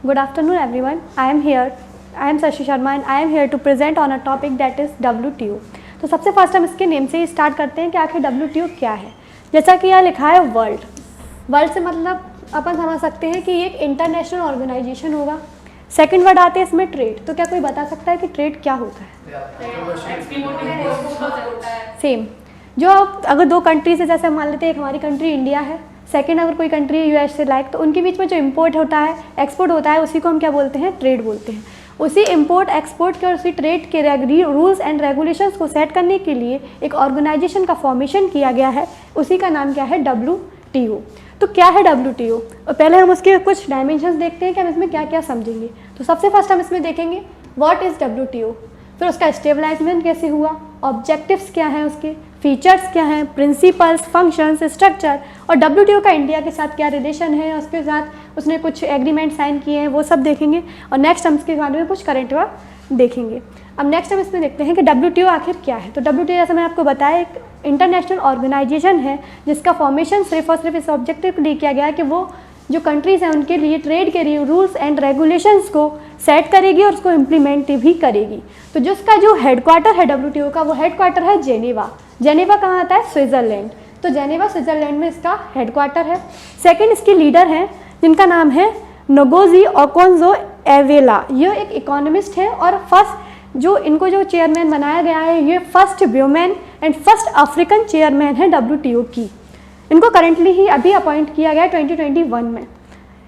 Good afternoon everyone. I am Shashi Sharma and I am here to present on a topic that is WTO. तो सबसे first हम इसके name से ही start करते हैं कि आखिर WTO क्या है। जैसा कि यहाँ लिखा है वर्ल्ड से मतलब अपन समझ सकते हैं कि ये एक इंटरनेशनल ऑर्गेनाइजेशन होगा। सेकंड वर्ड आते हैं इसमें ट्रेड। तो क्या कोई बता सकता है कि ट्रेड क्या होता है? सेम जो अगर दो कंट्री से, जैसे मान लेते हैं एक हमारी कंट्री इंडिया है, सेकंड अगर कोई कंट्री है यूएस से लाइक, तो उनके बीच में जो इंपोर्ट होता है एक्सपोर्ट होता है उसी को हम क्या बोलते हैं? ट्रेड बोलते हैं। उसी इंपोर्ट एक्सपोर्ट के और उसी ट्रेड के रूल्स एंड रेगुलेशंस को सेट करने के लिए एक ऑर्गेनाइजेशन का फॉर्मेशन किया गया है, उसी का नाम क्या है? WTO। तो क्या है WTO? और पहले हम उसके कुछ डायमेंशंस देखते हैं कि हम इसमें क्या क्या समझेंगे। तो सबसे फर्स्ट हम इसमें देखेंगे व्हाट इज़ WTO, फिर उसका स्टेबलाइजमेंट कैसे हुआ, ऑब्जेक्टिव्स क्या हैं, उसके फीचर्स क्या हैं, प्रिंसिपल्स, फंक्शंस, स्ट्रक्चर, और WTO का इंडिया के साथ क्या रिलेशन है, उसके साथ उसने कुछ एग्रीमेंट साइन किए हैं, वो सब देखेंगे। और नेक्स्ट हम इसके बारे में कुछ करंट अफेयर देखेंगे। अब नेक्स्ट हम इसमें देखते हैं कि WTO आखिर क्या है। तो WTO जैसे मैंने आपको बताया एक इंटरनेशनल ऑर्गेनाइजेशन है जिसका फॉर्मेशन सिर्फ और सिर्फ इस ऑब्जेक्टिव के लिए किया गया है कि वो जो कंट्रीज़ हैं उनके लिए ट्रेड के लिए रूल्स एंड रेगुलेशंस को सेट करेगी और उसको इम्प्लीमेंट भी करेगी। तो जिसका जो हेडक्वार्टर है WTO का, वो हेडक्वार्टर है जेनेवा। जेनेवा कहाँ आता है? स्विट्ज़रलैंड। तो जेनेवा स्विट्ज़रलैंड में इसका हेडक्वार्टर है। सेकंड इसके लीडर हैं जिनका नाम है नोगोजी ओकोंजो-इवेला। ये एक इकोनॉमिस्ट है और फर्स्ट जो इनको जो चेयरमैन बनाया गया है, ये first women and first African chairman है WTO की। इनको करेंटली ही अभी अपॉइंट किया गया 2021 में।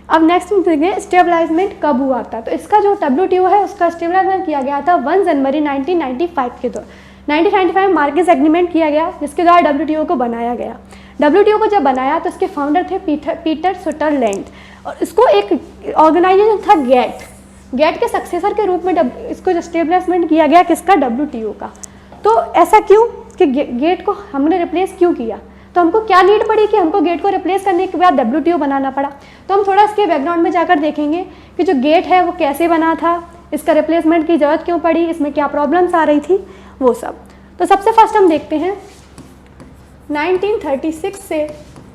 अब नेक्स्ट हम देखेंगे स्टेबलाइजमेंट कब हुआ था। तो इसका जो WTO है उसका स्टेबलाइजमेंट किया गया था 1 जनवरी 1995 के दौर 1995 में मार्केस एग्रीमेंट किया गया जिसके द्वारा WTO को बनाया गया। WTO को जब बनाया तो इसके फाउंडर थे पीटर सुटरलैंड और इसको एक ऑर्गेनाइजेशन था गेट के सक्सेसर के रूप में इसको स्टेबलाइजमेंट किया गया किसका? WTO का। तो ऐसा क्यों कि गेट को हमने रिप्लेस क्यों किया? तो हमको क्या नीड पड़ी कि हमको गेट को रिप्लेस करने के बाद WTO बनाना पड़ा। तो हम थोड़ा इसके बैकग्राउंड में जाकर देखेंगे कि जो गेट है वो कैसे बना था, इसका रिप्लेसमेंट की ज़रूरत क्यों पड़ी, इसमें क्या प्रॉब्लम्स आ रही थी, वो सब। तो सबसे फर्स्ट हम देखते हैं 1936 से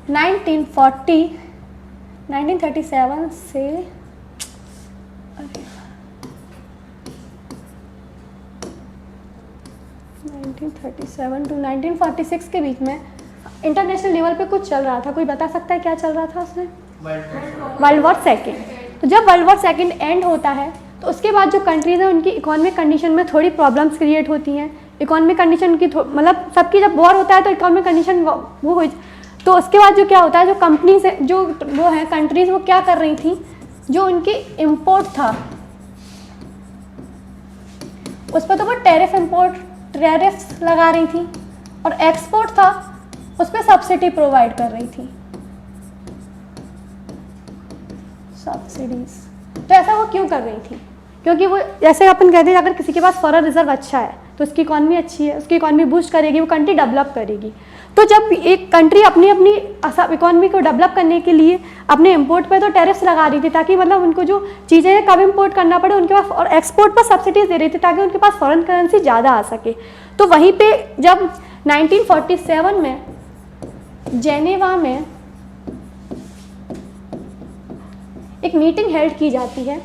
1937 से 1937 टू 1946 के बीच में इंटरनेशनल लेवल पे कुछ चल रहा था। कोई बता सकता है क्या चल रहा था उसमें? World war second. तो जब वर्ल्ड वॉर सेकेंड एंड होता है तो उसके बाद जो कंट्रीज़ हैं उनकी इकोनॉमिक कंडीशन में थोड़ी प्रॉब्लम्स क्रिएट होती हैं। इकोनॉमिक कंडीशन की मतलब सबकी जब वॉर होता है तो इकोनॉमिक कंडीशन वो हो, तो उसके बाद जो क्या होता है, जो कंपनी से जो वो है कंट्रीज़ वो क्या कर रही थी, जो उनकी इम्पोर्ट था उस पर तो वो टैरिफ्स लगा रही थी और एक्सपोर्ट था उस पर सब्सिडी प्रोवाइड कर रही थी, सब्सिडीज। तो ऐसा वो क्यों कर रही थी? क्योंकि वो जैसे अपन कहते हैं अगर किसी के पास फॉरेन रिजर्व अच्छा है तो उसकी इकॉनमी अच्छी है, उसकी इकॉनमी बूस्ट करेगी, वो कंट्री डेवलप करेगी। तो जब एक कंट्री अपनी इकॉनमी को डेवलप करने के लिए अपने इंपोर्ट पे तो टैरिफ्स लगा रही थी ताकि मतलब उनको जो चीज़ें कब इंपोर्ट करना पड़े उनके पास, और एक्सपोर्ट पर सब्सिडीज दे रही थी ताकि उनके पास फॉरेन करेंसी ज़्यादा आ सके। तो वहीं पे जब 1947 में जेनेवा में एक मीटिंग हेल्ड की जाती है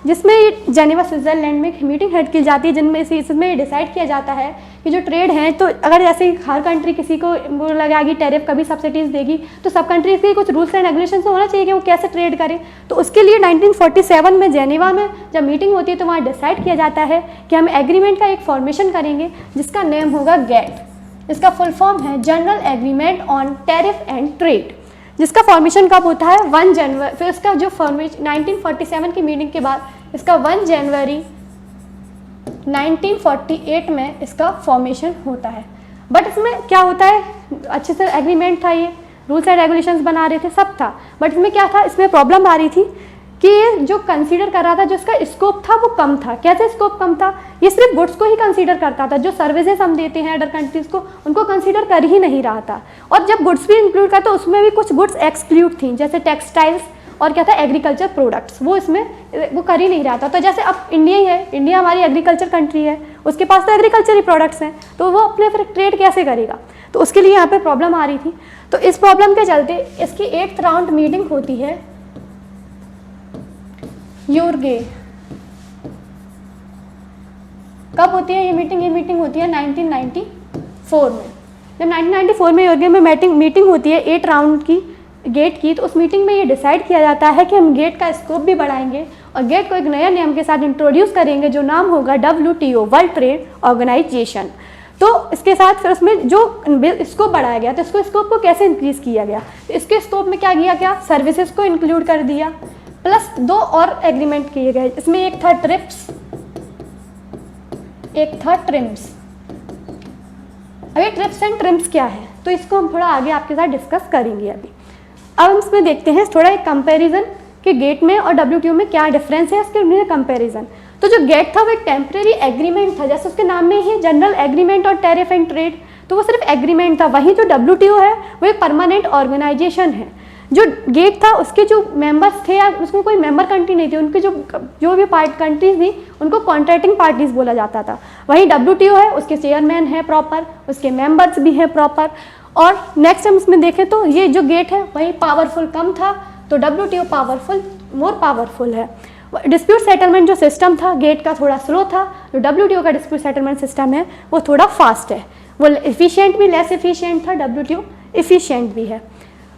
जिसमें जेनेवा स्विट्ज़रलैंड में एक मीटिंग हेल्ड की जाती है जिनमें से इसमें डिसाइड किया जाता है कि जो ट्रेड है, तो अगर जैसे हर कंट्री किसी को वो लगाएगी टैरिफ, कभी सब्सिडीज देगी, तो सब कंट्रीज के कुछ रूल्स एंड रेगुलेशन होना चाहिए कि वो कैसे ट्रेड करें। तो उसके लिए 1947 में जेनेवा में जब मीटिंग होती है तो वहाँ डिसाइड किया जाता है कि हम एग्रीमेंट का एक फॉर्मेशन करेंगे जिसका नेम होगा गेट। इसका फुल फॉर्म है general agreement on tariff and trade, जिसका फॉर्मेशन कब होता है? 1 जनवरी। फिर इसका जो फॉर्मेशन 1947 की मीटिंग के बाद इसका 1 जनवरी 1948 में इसका फॉर्मेशन होता है। बट इसमें क्या होता है, अच्छे से एग्रीमेंट था, ये रूल्स एंड रेगुलेशंस बना रहे थे, सब था, बट इसमें क्या था, इसमें प्रॉब्लम आ रही थी कि ये जो कंसीडर कर रहा था, जो इसका स्कोप था वो कम था। कैसे स्कोप कम था? ये सिर्फ गुड्स को ही कंसीडर करता था, जो सर्विसेज हम देते हैं अदर कंट्रीज़ को उनको कंसीडर कर ही नहीं रहा था। और जब गुड्स भी इंक्लूड करता उसमें भी कुछ गुड्स एक्सक्लूड थी, जैसे टेक्सटाइल्स और क्या था, एग्रीकल्चर प्रोडक्ट्स, वो इसमें वो कर ही नहीं रहा था। तो जैसे अब इंडिया ही है, इंडिया हमारी एग्रीकल्चर कंट्री है, उसके पास तो एग्रीकल्चर प्रोडक्ट्स हैं, तो वो अपने फिर ट्रेड कैसे करेगा? तो उसके लिए यहाँ पे प्रॉब्लम आ रही थी। तो इस प्रॉब्लम के चलते इसकी 8th राउंड मीटिंग होती है यूरगे। कब होती है ये मीटिंग? ये मीटिंग होती है 1994 में। जब 1994 में यूरगे में मीटिंग होती है 8 राउंड की गेट की, तो उस मीटिंग में ये डिसाइड किया जाता है कि हम गेट का स्कोप भी बढ़ाएंगे और गेट को एक नया नियम के साथ इंट्रोड्यूस करेंगे जो नाम होगा WTO, वर्ल्ड ट्रेड ऑर्गेनाइजेशन। तो इसके साथ फिर उसमें जो स्कोप बढ़ाया गया, तो इसको स्कोप को कैसे इंक्रीज़ किया गया? तो इसके स्कोप में क्या किया गया? सर्विसेज को इंक्लूड कर दिया, प्लस 2 और एग्रीमेंट किए गए। इसमें एक था ट्रिप्स, एक था ट्रिम्स। अभी ट्रिप्स एंड ट्रिम्स क्या है, तो इसको हम थोड़ा आगे आपके साथ डिस्कस करेंगे अभी। अब हम इसमें देखते हैं थोड़ा एक कंपैरिजन कि गेट में और WTO में क्या डिफरेंस है, इसके कंपैरिजन। तो जो गेट था वो एक टेम्परेरी एग्रीमेंट था, जैसे उसके नाम में ही जनरल एग्रीमेंट और टैरिफ एंड ट्रेड, तो वो सिर्फ एग्रीमेंट था। वहीं जो WTO है वो एक परमानेंट ऑर्गेनाइजेशन है। जो गेट था उसके जो मेंबर्स थे, या उसमें कोई मेंबर कंट्री नहीं थी, उनके जो भी कंट्रीज थी उनको कॉन्ट्रैक्टिंग पार्टीज बोला जाता था। वहीं WTO है, उसके चेयरमैन है प्रॉपर, उसके मेंबर्स भी हैं प्रॉपर। और नेक्स्ट हम इसमें देखें तो ये जो गेट है वही पावरफुल कम था, तो WTO पावरफुल, मोर पावरफुल है। डिस्प्यूट सेटलमेंट जो सिस्टम था गेट का थोड़ा स्लो था, जो WTO का डिस्प्यूट सेटलमेंट सिस्टम है वो थोड़ा फास्ट है। वो एफिशिएंट भी लेस एफिशिएंट था, WTO एफिशिएंट भी है।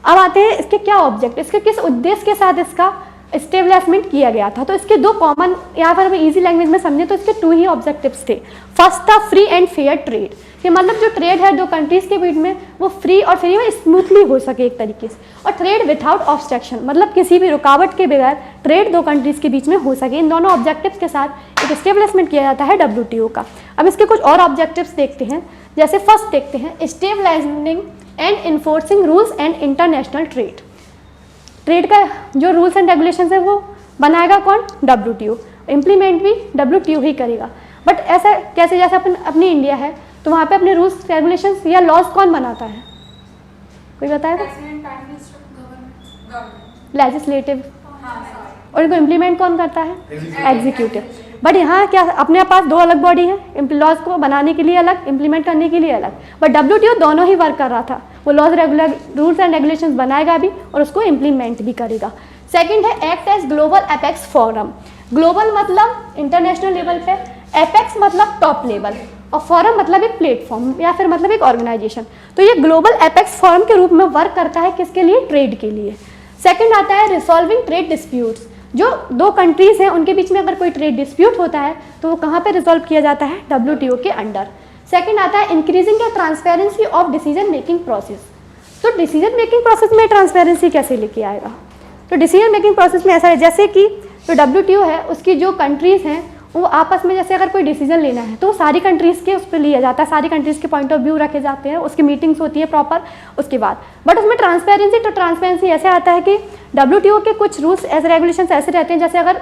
अब आते हैं इसके क्या ऑब्जेक्ट, इसके किस उद्देश्य के साथ इसका इस्टेब्लिशमेंट किया गया था। तो इसके 2 कॉमन, यहाँ पर हम इजी लैंग्वेज में समझे तो इसके 2 ही ऑब्जेक्टिव्स थे। फर्स्ट था फ्री एंड फेयर ट्रेड, कि मतलब जो ट्रेड है 2 कंट्रीज के बीच में वो फ्री और फ्री में स्मूथली हो सके एक तरीके से। और ट्रेड विदाउट ऑब्स्ट्रक्शन, मतलब किसी भी रुकावट के बगैर ट्रेड 2 कंट्रीज के बीच में हो सके। इन दोनों ऑब्जेक्टिव्स के साथ एक इस्टेब्लिशमेंट किया जाता है WTO का। अब इसके कुछ और ऑब्जेक्टिव्स देखते हैं, जैसे फर्स्ट देखते हैं stabilising and enforcing rules and international trade. Trade का जो रूल्स एंड रेगुलेशंस है वो बनाएगा कौन? WTO। इम्प्लीमेंट भी WTO ही करेगा। बट ऐसा कैसे? जैसे अपनी इंडिया है तो वहाँ पे अपने रूल्स रेगुलेशंस या लॉज कौन बनाता है? कोई बताएगा? लेजिस्लेटिव। और इनको इम्प्लीमेंट कौन करता है? एग्जीक्यूटिव। बट यहाँ क्या अपने पास 2 अलग बॉडी हैं, लॉज को बनाने के लिए अलग, इम्प्लीमेंट करने के लिए अलग। बट WTO दोनों ही वर्क कर रहा था, वो लॉज रूल्स एंड रेगुलेशंस बनाएगा भी और उसको इम्प्लीमेंट भी करेगा। सेकंड है act as global apex forum. Global मतलब इंटरनेशनल लेवल पे, एपेक्स मतलब टॉप लेवल, और फोरम मतलब एक प्लेटफॉर्म या फिर मतलब एक ऑर्गेनाइजेशन। तो ये ग्लोबल एपेक्स फोरम के रूप में वर्क करता है, किसके लिए? ट्रेड के लिए। सेकंड आता है रिसॉल्विंग ट्रेड डिस्प्यूट्स। जो 2 कंट्रीज हैं उनके बीच में अगर कोई ट्रेड डिस्प्यूट होता है तो वो कहाँ पे रिजॉल्व किया जाता है? WTO के अंडर। सेकंड आता है increasing the transparency of decision making process. तो डिसीजन मेकिंग प्रोसेस में ट्रांसपेरेंसी कैसे लेके आएगा? तो डिसीजन मेकिंग प्रोसेस में ऐसा है जैसे कि जो WTO है उसकी जो कंट्रीज़ हैं वो आपस में, जैसे अगर कोई डिसीजन लेना है तो सारी कंट्रीज़ के उस पर लिया जाता है, सारी कंट्रीज़ के पॉइंट ऑफ व्यू रखे जाते हैं, उसकी मीटिंग्स होती है प्रॉपर उसके बाद। बट उसमें ट्रांसपेरेंसी, तो ट्रांसपेरेंसी ऐसे आता है कि WTO के कुछ रूल्स एज रेगुलेशंस ऐसे रहते हैं, जैसे अगर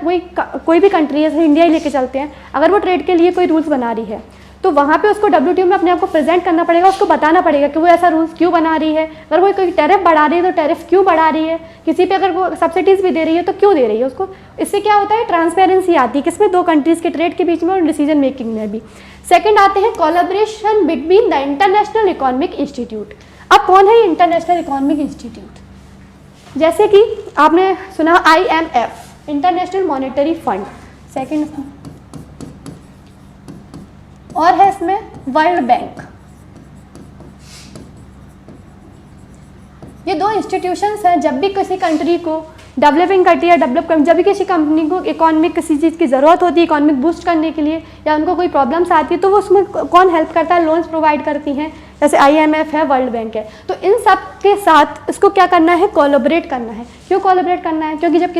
कोई भी कंट्री है, इंडिया ही लेके चलते हैं, अगर वो ट्रेड के लिए कोई रूल्स बना रही है तो वहाँ पे उसको WTO में अपने आप को प्रेजेंट करना पड़ेगा, उसको बताना पड़ेगा कि वो ऐसा रूल्स क्यों बना रही है। अगर वो कोई टैरिफ बढ़ा रही है तो टैरिफ क्यों बढ़ा रही है, किसी पे अगर वो सब्सिडीज़ भी दे रही है तो क्यों दे रही है उसको। इससे क्या होता है? ट्रांसपेरेंसी आती है किसमें? 2 कंट्रीज़ के ट्रेड के बीच में और डिसीजन मेकिंग में भी। सेकेंड आते हैं collaboration between the international economic institute. अब कौन है ये इंटरनेशनल इकोनॉमिक इंस्टीट्यूट? जैसे कि आपने सुना IMF, international monetary fund, second, और है इसमें वर्ल्ड बैंक। ये 2 इंस्टीट्यूशंस हैं। जब भी किसी कंट्री को डेवलपिंग कंट्री या जब भी किसी कंपनी को इकोनॉमिक किसी चीज़ की ज़रूरत होती है इकोनॉमिक बूस्ट करने के लिए, या उनको कोई प्रॉब्लम्स आती है, तो वो उसमें कौन हेल्प करता है? लोन्स प्रोवाइड करती हैं, जैसे IMF है, वर्ल्ड बैंक है। तो इन सब के साथ इसको क्या करना है? कोलैबोरेट करना है। क्यों कोलैबोरेट करना है? क्योंकि जब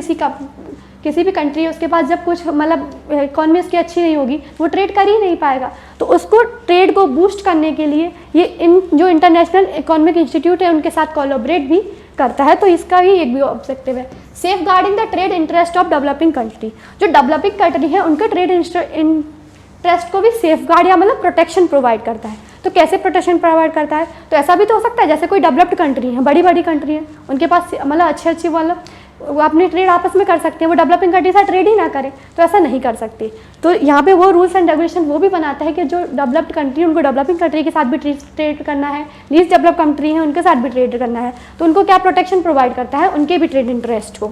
किसी भी कंट्री है उसके पास जब कुछ मतलब इकॉनमी उसकी अच्छी नहीं होगी वो ट्रेड कर ही नहीं पाएगा, तो उसको ट्रेड को बूस्ट करने के लिए ये इन जो इंटरनेशनल इकोनॉमिक इंस्टीट्यूट है उनके साथ कोलैबोरेट भी करता है। तो इसका भी एक भी ऑब्जेक्टिव है safeguarding the trade interest of developing country. जो डेवलपिंग कंट्री है उनके ट्रेड इंटरेस्ट को भी सेफ गार्ड या मतलब प्रोटेक्शन प्रोवाइड करता है। तो कैसे प्रोटेक्शन प्रोवाइड करता है? तो ऐसा भी तो हो सकता है जैसे कोई डेवलप्ड कंट्री है, बड़ी कंट्री है, उनके पास मतलब अच्छी मतलब वो अपनी ट्रेड आपस में कर सकते हैं, वो डेवलपिंग कंट्री से ट्रेड ही ना करें, तो ऐसा नहीं कर सकते। तो यहाँ पे वो रूल्स एंड रेगुलेशन वो भी बनाता है कि जो डेवलप्ड कंट्री उनको डेवलपिंग कंट्री के साथ भी ट्रेड करना है, लीस्ट डेवलप कंट्री है उनके साथ भी ट्रेड करना है, तो उनको क्या प्रोटेक्शन प्रोवाइड करता है? उनके भी ट्रेड इंटरेस्ट को।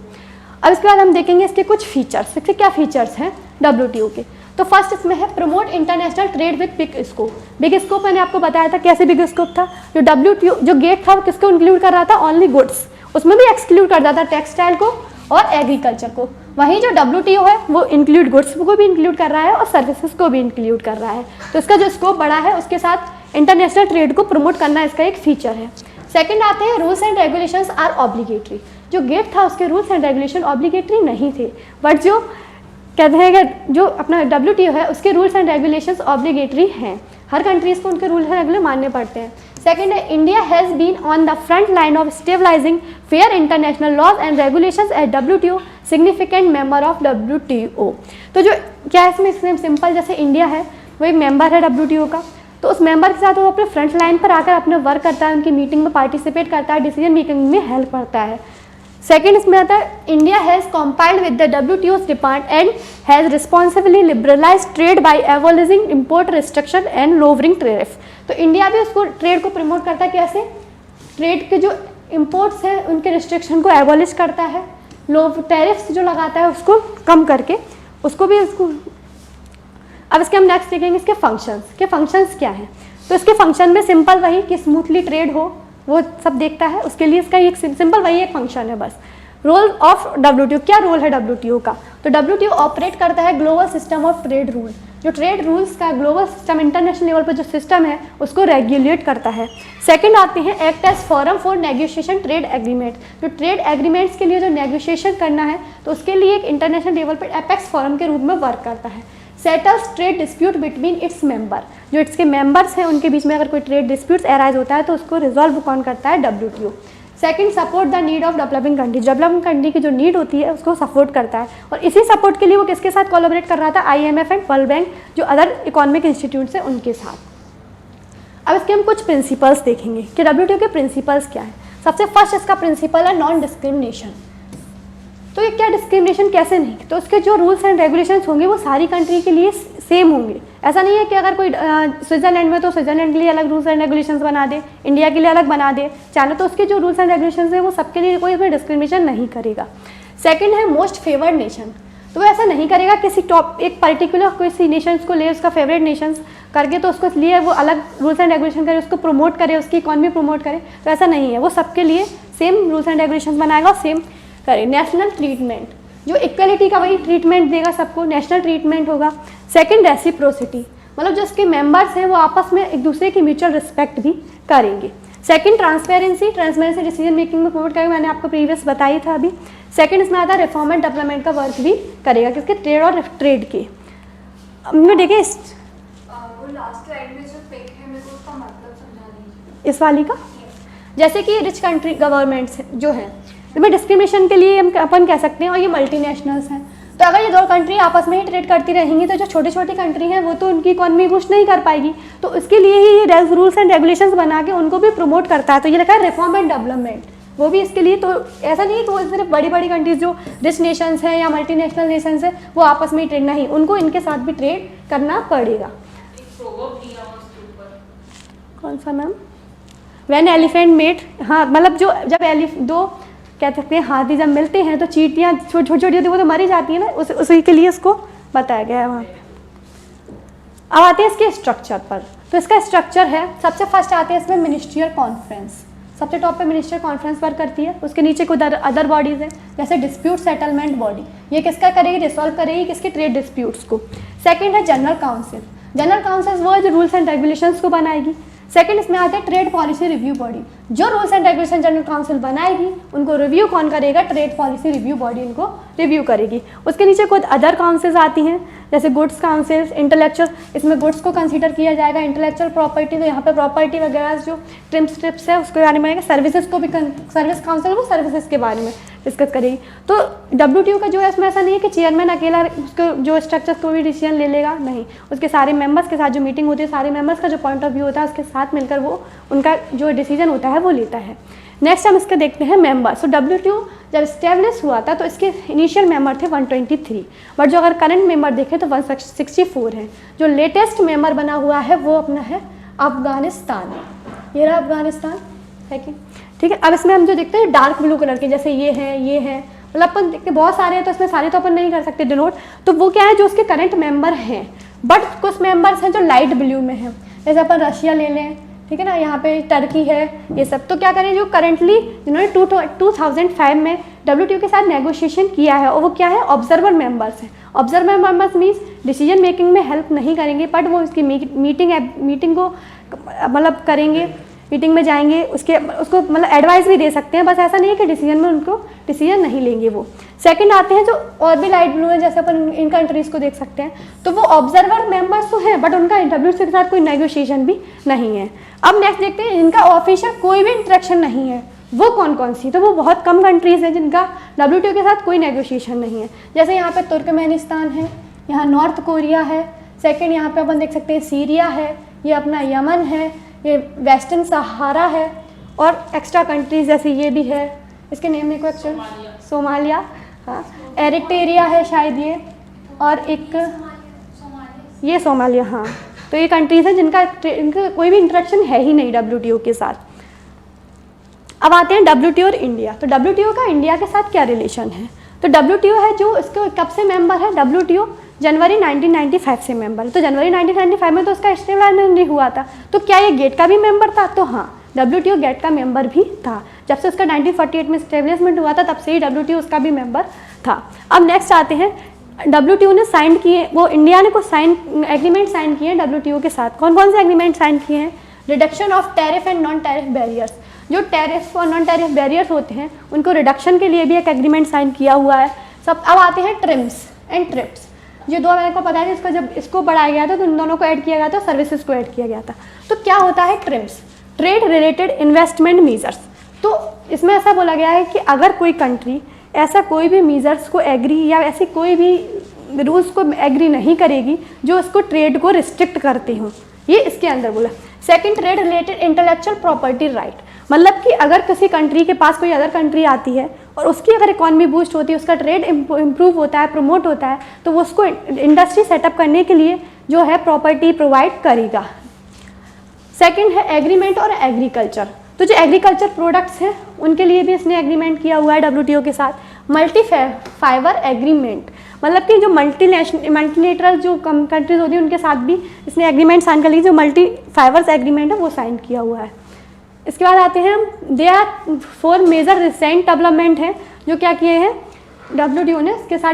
अब इसके बाद हम देखेंगे इसके कुछ फीचर्स, इसके क्या फीचर्स हैं WTO के। तो फर्स्ट इसमें है promote international trade with big scope. Big scope मैंने आपको बताया था कैसे बिग स्कोप था। जो WTO जो गेट था वो किसको इंक्लूड कर रहा था, ओनली गुड्स, उसमें भी एक्सक्लूड करता था टेक्सटाइल को और एग्रीकल्चर को। वहीं जो WTO है वो इंक्लूड गुड्स को भी इंक्लूड कर रहा है और सर्विसेज को भी इंक्लूड कर रहा है। तो इसका जो स्कोप बड़ा है उसके साथ इंटरनेशनल ट्रेड को प्रमोट करना इसका एक फीचर है। सेकंड आते हैं rules and regulations are obligatory. जो गेट था उसके रूल्स एंड रेगुलेशन ऑब्लिगेटरी नहीं थे, बट जो कहते हैं कि जो अपना WTO है उसके रूल्स एंड रेगुलेशंस ऑब्लिगेटरी हैं। हर कंट्रीज़ को उनके रूल्स एंड रेगुलेशन मानने पड़ते हैं। सेकंड है India has been on the front line of stabilising fair international laws and regulations at WTO, significant member of WTO। तो जो क्या है इसमें सिंपल, जैसे इंडिया है वो एक मेंबर है WTO का, तो उस मेंबर के साथ वो अपने फ्रंट लाइन पर आकर अपने वर्क करता है, उनकी मीटिंग में पार्टिसिपेट करता है, डिसीजन मेकिंग में हेल्प करता है। सेकेंड इसमें आता है India has compiled with the WTO's demand and has responsibly liberalise trade by abolishing import restriction and lowering tariff. तो इंडिया भी उसको ट्रेड को प्रमोट करता है, कैसे ट्रेड के जो इम्पोर्ट्स हैं उनके रिस्ट्रिक्शन को एबॉलिश करता है, लो टैरिफ्स जो लगाता है उसको कम करके उसको भी उसको। अब इसके हम नेक्स्ट देखेंगे इसके फंक्शंस क्या हैं। तो इसके फंक्शन में सिंपल वही कि स्मूथली ट्रेड हो वो सब देखता है, उसके लिए इसका एक सिंपल वही एक फंक्शन है बस। रोल ऑफ WTO, क्या रोल है WTO का, तो WTO ऑपरेट करता है global system of trade rule. जो ट्रेड रूल्स का ग्लोबल सिस्टम इंटरनेशनल लेवल पर जो सिस्टम है उसको रेगुलेट करता है। सेकंड आते हैं act as forum for negotiation trade agreement. जो ट्रेड एग्रीमेंट्स के लिए जो नेगोशिएशन करना है तो उसके लिए एक इंटरनेशनल लेवल पर एपेक्स फॉरम के रूप में वर्क करता है। Settles trade dispute between its member. जो इसके मेंबर्स हैं उनके बीच में अगर कोई ट्रेड डिस्प्यूट्स अराइज होता है तो उसको रिजॉल्व कौन करता है, WTO। Second, support the need of developing country. Developing country की जो नीड होती है उसको सपोर्ट करता है, और इसी सपोर्ट के लिए वो किसके साथ कोलैबोरेट कर रहा था, IMF एंड वर्ल्ड बैंक, जो अदर इकोनॉमिक इंस्टीट्यूट्स हैं उनके साथ। अब इसके हम कुछ प्रिंसिपल्स देखेंगे कि WTO के प्रिंसिपल्स क्या है। सबसे फर्स्ट इसका प्रिंसिपल है नॉन डिस्क्रिमिनेशन। तो ये क्या डिस्क्रिमिनेशन कैसे नहीं, तो उसके जो रूल्स एंड रेगुलेशंस होंगे वो सारी कंट्री के लिए सेम होंगे। ऐसा नहीं है कि अगर कोई स्विट्जरलैंड में तो स्विट्जरलैंड के लिए अलग रूल्स एंड रेगुलेशंस बना दे, इंडिया के लिए अलग बना दे, चाहे तो उसके जो रूल्स एंड रेगुलेशंस है वो सबके लिए कोई इसमें डिस्क्रिमिनेशन नहीं करेगा। सेकंड है मोस्ट फेवर्ड नेशन। तो वो ऐसा नहीं करेगा किसी टॉप एक पर्टिकुलर किसी नेशंस को ले उसका फेवरेट नेशंस करके तो उसको लिए वो अलग रूल्स एंड रेगुलेशन करे, उसको प्रमोट करे, उसकी इकॉनमी प्रमोट करे, तो ऐसा नहीं है। वो सबके लिए सेम रूल्स एंड रेगुलेशन बनाएगा और सेम करे। नेशनल ट्रीटमेंट, जो इक्वलिटी का वही ट्रीटमेंट देगा सबको, नेशनल ट्रीटमेंट होगा। सेकंड, रेसिप्रोसिटी, मतलब जो इसके मेंबर्स हैं वो आपस में एक दूसरे की म्यूचुअल रिस्पेक्ट भी करेंगे। सेकंड, ट्रांसपेरेंसी डिसीजन मेकिंग में प्रमोट करेगा, मैंने आपको प्रीवियस बताई था अभी। सेकंड इसमें आता है रिफॉर्म एंड डेवलपमेंट का वर्क भी करेगा, किसके, ट्रेड और ट्रेड के। अब देखिए वो लास्ट स्लाइड में जो पिक है मेरे को उसका मतलब समझा दीजिए इस वाली का। जैसे कि रिच कंट्री गवर्नमेंट्स जो हैं इसमें डिस्क्रिमिनेशन के लिए हम अपन कह सकते हैं, और ये मल्टीनेशनल्स हैं। तो अगर ये दो कंट्री आपस में ही ट्रेड करती रहेंगी तो जो छोटी छोटी कंट्री हैं वो तो उनकी इकॉनमी पुश नहीं कर पाएगी, तो इसके लिए ही ये रूल्स एंड रेगुलेशंस बना के उनको भी प्रमोट करता है। तो ये लिखा है रिफॉर्म एंड डेवलपमेंट, वो भी इसके लिए। तो ऐसा नहीं है कि वो सिर्फ बड़ी बड़ी कंट्रीज जो रिच नेशंस हैं या मल्टीनेशनल नेशंस हैं वो आपस में ही ट्रेड, नहीं, उनको इनके साथ भी ट्रेड करना पड़ेगा। कौन सा मैम, व्हेन एलिफेंट मेट, हाँ मतलब जो जब दो कह सकते हैं हाथी जब मिलते हैं तो चींटियाँ छोटी छोटी होती है वो तो मरी जाती है ना, उसी के लिए इसको बताया गया है वहाँ पे। अब आते हैं इसके स्ट्रक्चर पर। तो इसका स्ट्रक्चर है, सबसे फर्स्ट आते हैं इसमें मिनिस्ट्रियल कॉन्फ्रेंस, सबसे टॉप पे मिनिस्ट्रियल कॉन्फ्रेंस वर्क करती है। उसके नीचे कुछ अदर बॉडीज़ हैं जैसे डिस्प्यूट सेटलमेंट बॉडी, ये किसका करेगी, रिसॉल्व करेगी किसके, ट्रेड डिस्प्यूट्स को। सेकेंड है जनरल काउंसिल, जनरल काउंसिल वो है जो रूल्स एंड रेगुलेशंस को बनाएगी। सेकंड इसमें आता है ट्रेड पॉलिसी रिव्यू बॉडी, जो rules and regulation general council बनाएगी उनको रिव्यू कौन करेगा, ट्रेड पॉलिसी रिव्यू बॉडी उनको रिव्यू करेगी। उसके नीचे कुछ अदर काउंसिल्स आती हैं जैसे गुड्स काउंसिल्स, इंटेलेक्चुअल, इसमें गुड्स को कंसीडर किया जाएगा, इंटेलेक्चुअल प्रॉपर्टी, तो यहाँ पे प्रॉपर्टी वगैरह जो ट्रिप्स है उसके बारे में आएगा। सर्विसेज को भी सर्विस काउंसिल वो सर्विसेज के बारे में डिस्कस करेगी। तो WTO का जो है इसमें ऐसा नहीं है कि चेयरमैन अकेला उसको जो स्ट्रक्चर कोई भी डिसीजन ले लेगा, नहीं, उसके सारे मेंबर्स के साथ जो मीटिंग होती है सारे मेंबर्स का जो पॉइंट ऑफ व्यू होता है उसके साथ मिलकर वो उनका जो डिसीजन होता है वो लेता है। नेक्स्ट हम इसका देखते हैं मेंबर्स। तो WTO जब इस्टेब्लिश हुआ था तो इसके इनिशियल मेंबर थे 123, बट जो अगर करंट मेंबर देखें तो 164 हैं। जो लेटेस्ट मेंबर बना हुआ है वो अपना है अफगानिस्तान, ये रहा अफगानिस्तान है कि ठीक है। अब इसमें हम जो देखते हैं डार्क ब्लू कलर के, जैसे ये है मतलब अपन देखते बहुत सारे हैं तो इसमें सारे तो अपन नहीं कर सकते डिनोट, तो वो क्या है जो उसके करंट मेंबर हैं, बट कुछ मेंबर्स हैं जो लाइट ब्लू में हैं, जैसे अपन रशिया ले लें, ठीक है ना, यहाँ पे टर्की है, ये सब। तो क्या करें, जो करंटली जिन्होंने 2005 में WTO के साथ नेगोशिएशन किया है, और वो क्या है, ऑब्जर्वर मेंबर्स हैं। Observer members means decision making में हेल्प नहीं करेंगे, बट वो उसकी मीटिंग को मतलब करेंगे, मीटिंग में जाएंगे, उसको मतलब एडवाइस भी दे सकते हैं, बस ऐसा नहीं है कि डिसीजन में उनको डिसीजन नहीं लेंगे वो। सेकंड आते हैं जो और भी लाइट ब्लू है, जैसे अपन इन कंट्रीज़ को देख सकते हैं, तो वो ऑब्जर्वर मेंबर्स तो हैं, बट उनका WTO के साथ कोई नेगोशिएशन भी नहीं है। अब नेक्स्ट देखते हैं इनका ऑफिशियल कोई भी इंटरेक्शन नहीं है, वो कौन कौन सी, तो वो बहुत कम कंट्रीज़ हैं जिनका WTO के साथ कोई नेगोशिएशन नहीं है। जैसे यहाँ पे तुर्कमेनिस्तान है, यहाँ नॉर्थ कोरिया है, सेकंड यहाँ पे अपन देख सकते हैं सीरिया है, ये अपना यमन है, ये वेस्टर्न सहारा है, और एक्स्ट्रा कंट्रीज जैसे ये भी है, इसके नेम में क्वेश्चन, सोमालिया, हाँ, एरिट्रिया है शायद ये, और एक ये सोमालिया, हाँ। तो ये कंट्रीज हैं जिनका कोई भी इंटरेक्शन है ही नहीं WTO के साथ। अब आते हैं WTO और इंडिया। तो WTO का इंडिया के साथ क्या रिलेशन है, तो WTO है जो इसको कब से मेंबर है, WTO जनवरी 1995 से मेंबर है। तो जनवरी 1995 में तो उसका एस्टेब्लिशमेंट नहीं हुआ था, तो क्या ये गेट का भी मेंबर था, तो हाँ WTO गेट का मेंबर भी था। जब से उसका 1948 में एस्टेब्लिशमेंट हुआ था तब से ही WTO उसका भी मेंबर था। अब नेक्स्ट आते हैं WTO ने साइन किए, वो इंडिया ने कुछ एग्रीमेंट साइन किए हैं WTO के साथ। कौन कौन से एग्रीमेंट साइन किए हैं, reduction of tariff and non tariff barriers, जो टैरिफ और नॉन टैरिफ बैरियर्स होते हैं उनको रिडक्शन के लिए भी एक एग्रीमेंट साइन किया हुआ है सब। अब आते हैं ट्रिम्स एंड ट्रिप्स, जो दो मेरे को पता है, इसका जब इसको बढ़ाया गया था तो इन दोनों को ऐड किया गया था, सर्विसेज को ऐड किया गया था। तो क्या होता है TRIMS, trade related investment measures. तो इसमें ऐसा बोला गया है कि अगर कोई कंट्री ऐसा कोई भी मीजर्स को एग्री या ऐसी कोई भी रूल्स को एग्री नहीं करेगी जो उसको ट्रेड को रिस्ट्रिक्ट करते हों, ये इसके अंदर बोला। Second, trade related intellectual property right, मतलब कि अगर किसी कंट्री के पास कोई अदर कंट्री आती है और उसकी अगर इकॉनमी बूस्ट होती है, उसका ट्रेड इम्प्रूव होता है, प्रमोट होता है, तो वो उसको इंडस्ट्री सेटअप करने के लिए जो है प्रॉपर्टी प्रोवाइड करेगा। सेकंड है एग्रीमेंट और एग्रीकल्चर, तो जो एग्रीकल्चर प्रोडक्ट्स हैं उनके लिए भी इसने एग्रीमेंट किया हुआ है WTO के साथ। मल्टी फाइबर एग्रीमेंट, मतलब कि जो मल्टीलेटरल जो कंट्रीज होती हैं उनके साथ भी इसने एग्रीमेंट साइन कर ली, जो मल्टी फाइबर्स एग्रीमेंट है वो साइन किया हुआ है। इसके बाद आते हैं हम, they are 4 major recent development हैं जो क्या किए हैं WTO ने इसके साथ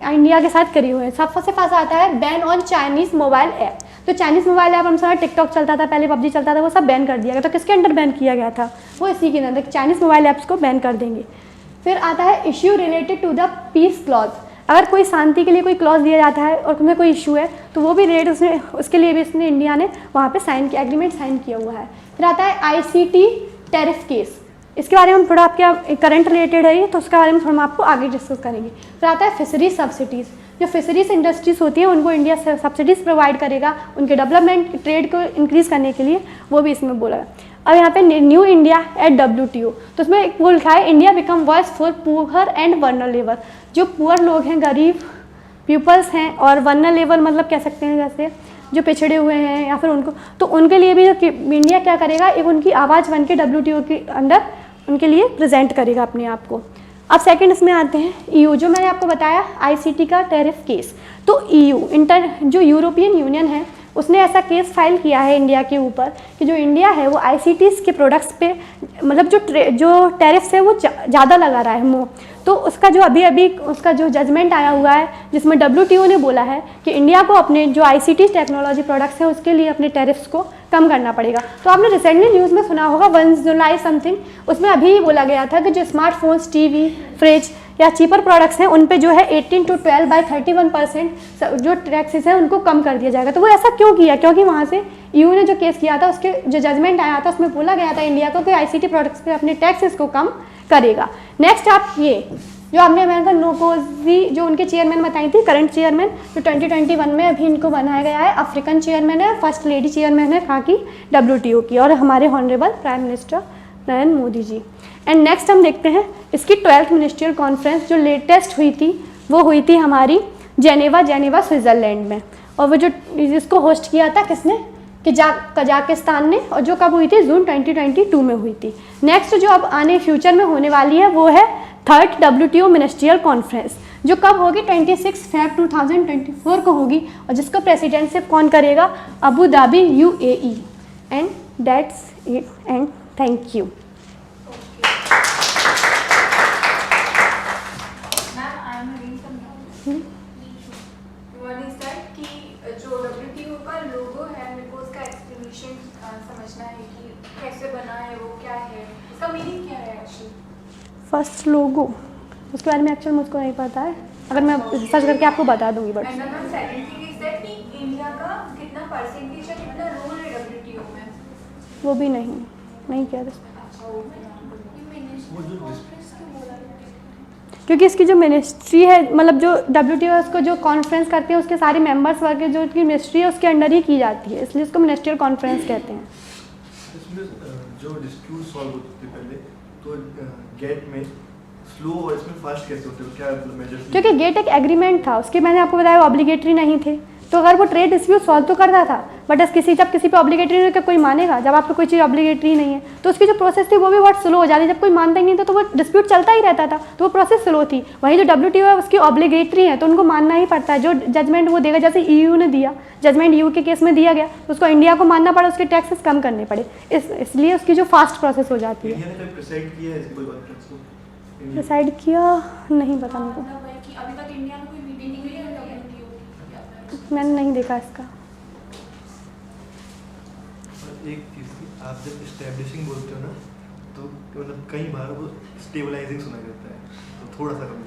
इंडिया के साथ करी हुए हैं। सबसे पास आता है ban on Chinese mobile app. तो चाइनीज़ मोबाइल ऐप हम सारा टिकटॉक चलता था पहले, PUBG चलता था, वो सब बैन कर दिया गया। तो किसके अंडर बैन किया गया था, वो इसी के अंदर, चाइनीज़ मोबाइल ऐप्स को बैन कर देंगे। फिर आता है issue related to the peace clause, अगर कोई शांति के लिए कोई क्लॉज दिया जाता है और उसमें कोई इशू है तो वो भी रेट उसके लिए भी इसने इंडिया ने वहाँ पे साइन किया, एग्रीमेंट साइन किया हुआ है। फिर आता है ICT टैरिफ केस, इसके बारे में हम थोड़ा आपके करंट रिलेटेड है ये, तो उसके बारे में थोड़ा हम आपको आगे डिस्कस करेंगे। फिर आता है फिशरीज सब्सिडीज़, जो फिशरीज इंडस्ट्रीज होती है उनको इंडिया सब्सिडीज़ प्रोवाइड करेगा उनके डेवलपमेंट, ट्रेड को इंक्रीज़ करने के लिए, वो भी इसमें बोला है। अब यहाँ पे न्यू इंडिया एट WTO, तो उसमें एक वो लिखा है India become voice for poor and vulnerable, जो पुअर लोग हैं, गरीब पीपल्स हैं, और वल्नरेबल मतलब कह सकते हैं जैसे जो पिछड़े हुए हैं या फिर उनको, तो उनके लिए भी इंडिया क्या करेगा, एक उनकी आवाज़ बन के WTO के अंदर उनके लिए प्रेजेंट करेगा अपने आप को। अब सेकंड इसमें आते हैं EU, जो मैंने आपको बताया ICT का टैरिफ केस। तो EU जो यूरोपियन यूनियन है उसने ऐसा केस फाइल किया है इंडिया के ऊपर कि जो इंडिया है वो ICTs के प्रोडक्ट्स पे मतलब जो टैरिफ्स है वो ज़्यादा लगा रहा है मुँह। तो उसका जो अभी उसका जो जजमेंट आया हुआ है जिसमें WTO ने बोला है कि इंडिया को अपने जो ICT टेक्नोलॉजी प्रोडक्ट्स हैं उसके लिए अपने टैरिफ्स को कम करना पड़ेगा। तो आपने रिसेंटली न्यूज़ में सुना होगा 1 जुलाई समथिंग, उसमें अभी बोला गया था कि जो स्मार्टफोन्स, TV, फ्रिज या चीपर प्रोडक्ट्स हैं उन पे जो है 18 to 12 by 31% जो टैक्सेस हैं उनको कम कर दिया जाएगा। तो वो ऐसा क्यों किया, क्योंकि वहाँ से EU ने जो केस किया था उसके जो जजमेंट आया था उसमें बोला गया था इंडिया को कि ICT प्रोडक्ट्स पे अपने टैक्सेस को कम करेगा। नेक्स्ट आप ये जो आपने अमेरिकन नोकोजी जो उनके चेयरमैन बताई थी, करंट चेयरमैन जो 2021 में अभी इनको बनाया गया है, अफ्रीकन चेयरमैन है, फर्स्ट लेडी चेयरमैन है कहाँ की, WTO की, और हमारे honourable prime minister Narendra Modi ji. And next हम देखते हैं इसकी 12th मिनिस्ट्रियल कॉन्फ्रेंस जो लेटेस्ट हुई थी वो हुई थी हमारी जेनेवा स्विट्ज़रलैंड में, और वो जो जिसको होस्ट किया था किसने, कजाकिस्तान ने, और जो कब हुई थी, जून 2022 में हुई थी। नेक्स्ट जो अब आने फ्यूचर में होने वाली है वो है थर्ड WTO मिनिस्ट्रियल कॉन्फ्रेंस, जो कब होगी 26 फेब 2024 को होगी, और जिसको प्रेसिडेंटशिप कौन करेगा? Abu Dhabi UAE। And that's it and thank you. Ma'am I am reading someone is that कि जो WTO का लोगो है मेरे को उसका एक्सप्लेनेशन समझना है कि कैसे बना है, वो क्या है, इसका मीनिंग क्या है एक्चुअली। फर्स्ट लोगो, उसके बारे में एक्चुअली मुझको नहीं पता है, अगर मैं सर्च करके आपको बता दूंगी। But and ma'am second thing is that कि इंडिया का कितना परसेंटेज है, कितना रोल है WTO में? वो भी नहीं किया था, क्योंकि इसकी जो मिनिस्ट्री है, मतलब जो WTO उसको जो कॉन्फ्रेंस करते हैं उसके सारे मेंबर्स वर्ग जो उसकी मिनिस्ट्री है उसके अंडर ही की जाती है, इसलिए उसको मिनिस्ट्रियल कॉन्फ्रेंस कहते हैं। इसमें जो डिस्प्यूट सॉल्व होते थे पहले, तो गेट में स्लो और इसमें फास्ट कैसे होते हो, क्या मतलब मेजर? क्योंकि गेट एक एग्रीमेंट था, उसके मैंने आपको बताया ऑब्लिगेटरी नहीं थे, तो अगर वो ट्रेड डिस्प्यूट सॉल्व तो करता था, बट जब किसी पे ऑब्लिगेटरी नहीं, कोई मानेगा? जब आप पे कोई चीज़ ऑब्लिगेटरी नहीं है तो उसकी जो प्रोसेस थी वो भी बहुत स्लो हो जाती है, जब कोई मानता ही नहीं था तो वो डिस्प्यूट चलता ही रहता था, तो वो प्रोसेस स्लो थी। वहीं जो WTO है उसकी ऑब्लिगेटरी है, तो उनको मानना ही पड़ता है, जो जजमेंट वो देगा, जैसे EU ने दिया जजमेंट, EU के केस में दिया गया, तो उसको इंडिया को मानना पड़ा, उसके टैक्सेस कम करने पड़े, इसलिए उसकी जो फास्ट प्रोसेस हो जाती है। इंडिया ने कभी प्रिसाइड किया है इसकी कोई बात को? डिसाइड किया नहीं पता मेरे मतलब है कि अभी तक इंडिया में कोई मीटिंग नहीं हुई है WTO की। को, मैंने नहीं देखा इसका। एक चीज़ की, आप जब इस्टेब्लिशिंग बोलते हो ना, तो मतलब कई बार वो स्टेबलाइजिंग सुना जाता है, तो थोड़ा सा कम